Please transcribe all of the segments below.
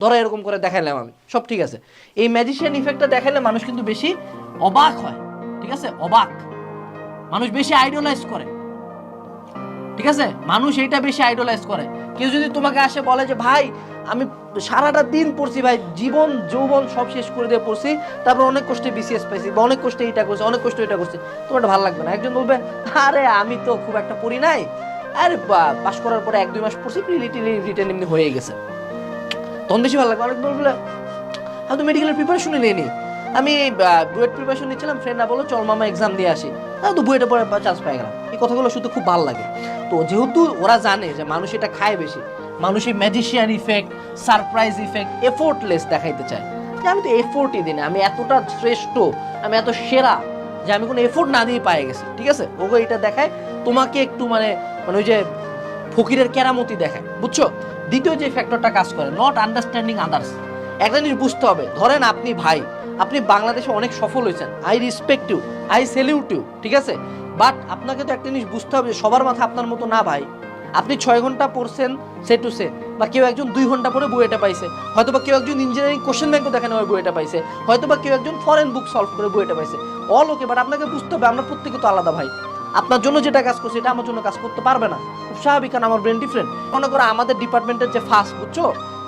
ধরো এরকম করে দেখাইলাম আমি, সব ঠিক আছে। এই ম্যাজিশিয়ান ইফেক্টটা দেখাইলে মানুষ কিন্তু বেশি অবাক হয়, ঠিক আছে? অবাক, মানুষ বেশি আইডলাইজ করে, ঠিক আছে? মানুষ এইটা বেশি আইডলাইজ করে। কেউ যদি তোমাকে আসে বলে যে ভাই আমি সারাটা দিন পড়ছি ভাই, জীবন যৌবন সব শেষ করে দিয়ে পড়ছি, তারপর অনেক কষ্টে বিসিএস পাইছি বা অনেক কষ্টে এইটা করছি, অনেক কষ্ট এটা করছি, তোমার ভালো লাগবে না। একজন বলবে আরে আমি তো খুব একটা পড়ি নাই, আরে পাস করার পরে 1-2 মাস পড়ছি, রিটেন এমনি হয়ে গেছে, তখন বেশি ভালো লাগবে। অনেক বলবে আমি তো মেডিকেলের প্রিপারেশনই নিইনি, আমি বুয়েট প্রিপারেশন নিচ্ছিলাম, ফ্রেন্ডরা বলো চল মামা এক্সাম দিয়ে আসি, আমি তো বুয়েটে পরে চান্স পেয়ে গেলাম। এই কথাগুলো শুনতে খুব ভালো লাগে। তো যেহেতু ওরা জানে যে মানুষ এটা খায় বেশি, মানুষ এই magician effect, surprise effect, effortless দেখাইতে চায় যে আমি তো এফোর্টই দিই না, আমি এতটা শ্রেষ্ঠ, আমি এত সেরা যে আমি কোনো এফোর্ট না দিয়ে পেয়ে গেছি, ঠিক আছে? ওগো এটা দেখায় তোমাকে একটু মানে মানে ওই যে ফকিরের কেরামতি দেখায়, বুঝছো? দ্বিতীয় যে ফ্যাক্টরটা কাজ করে, নট আন্ডারস্ট্যান্ডিং আদার্স। একটা জিনিস বুঝতে হবে, ধরেন আপনি ভাই, আপনি বাংলাদেশে অনেক সফল হয়েছেন, I respect you, I salute you, ঠিক আছে? বাট আপনাকে তো একটা জিনিস বুঝতে হবে, সবার মাথা আপনার মতো না ভাই। আপনি 6 ঘন্টা পড়ছেন সে টু সে, বা কেউ একজন 2 ঘন্টা পরে বুয়েটা পাইছে, হয়তো বা কেউ একজন ইঞ্জিনিয়ারিং কোশ্চেন ব্যাংকও দেখানো হয় বুয়েটা পাইছে, হয়তো বা কেউ একজন ফরেন বুক সলভ করে বুয়েটা পাইছে, অল ওকে। বাট আপনাকে বুঝতে হবে আমরা প্রত্যেকে তো আলাদা ভাই। আপনার জন্য যেটা কাজ করছে এটা আমার জন্য কাজ করতে পারবে না, খুব স্বাভাবিক, কারণ আমার ব্রেন ডিফারেন্ট। মনে করো আমাদের ডিপার্টমেন্টের যে ফার্স্ট, বুঝছো,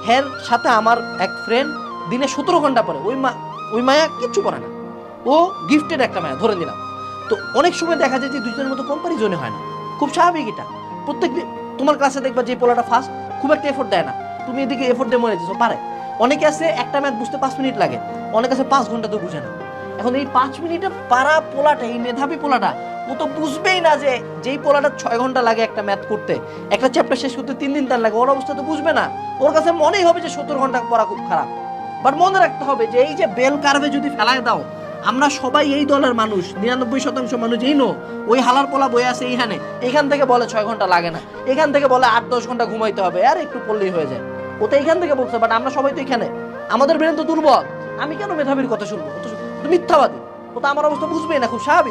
হের সাথে আমার এক ফ্রেন্ড দিনে 17 ঘন্টা পরে, ওই মায়া কিচ্ছু করে না, ও গিফটেড একটা মায়া ধরে নিলাম। তো অনেক সময় দেখা যায় যে দুজনের মতো কম্পারিজনে হয় না, খুব স্বাভাবিক এটা। প্রত্যেক তোমার ক্লাসে দেখবা যে পোলাটা ফার্স্ট খুব একটা এফোর্ট দেয় না, তুমি এদিকে এফোর্ট দিয়ে মরে যেছো, পারে। অনেকে আছে একটা ম্যাথ বুঝতে 5 মিনিট লাগে, অনেক আছে 5 ঘন্টা তো বুঝে না। এখন এই 5 মিনিটে পারা পোলাটা, এই মেধাবী পোলাটা, ও তো বুঝবেই না যে যেই পোলাটা 6 ঘন্টা লাগে একটা ম্যাথ করতে, একটা চ্যাপ্টার শেষ করতে 3 দিন তার লাগে, ওর অবস্থা তো বুঝবে না। ওর কাছে মনেই হবে যে 17 ঘন্টা পড়া খুব খারাপ। বাট মনে রাখতে হবে যে এই যে বেল কার্ভে যদি ফেলায় দাও, আমরা সবাই এই দলের মানুষ, 99% মানুষ এই নো, ওই হালার পোলা বই আছে এইখানে, এখান থেকে বলে 6 ঘন্টা লাগে না, এখান থেকে বলে 8-10 ঘন্টা ঘুমাইতে হবে, আর একটু পড়লেই হয়ে যায়। ও তো এখান থেকে বলছে, বাট আমরা সবাই তো এখানে, আমাদের ব্রেন তো দুর্বল। আমি কেন মেধাবীর কথা শুনবো? ও তো মিথ্যাবাদী, ও তো আমার অবস্থা বুঝবেই না, খুব স্বাভাবিক।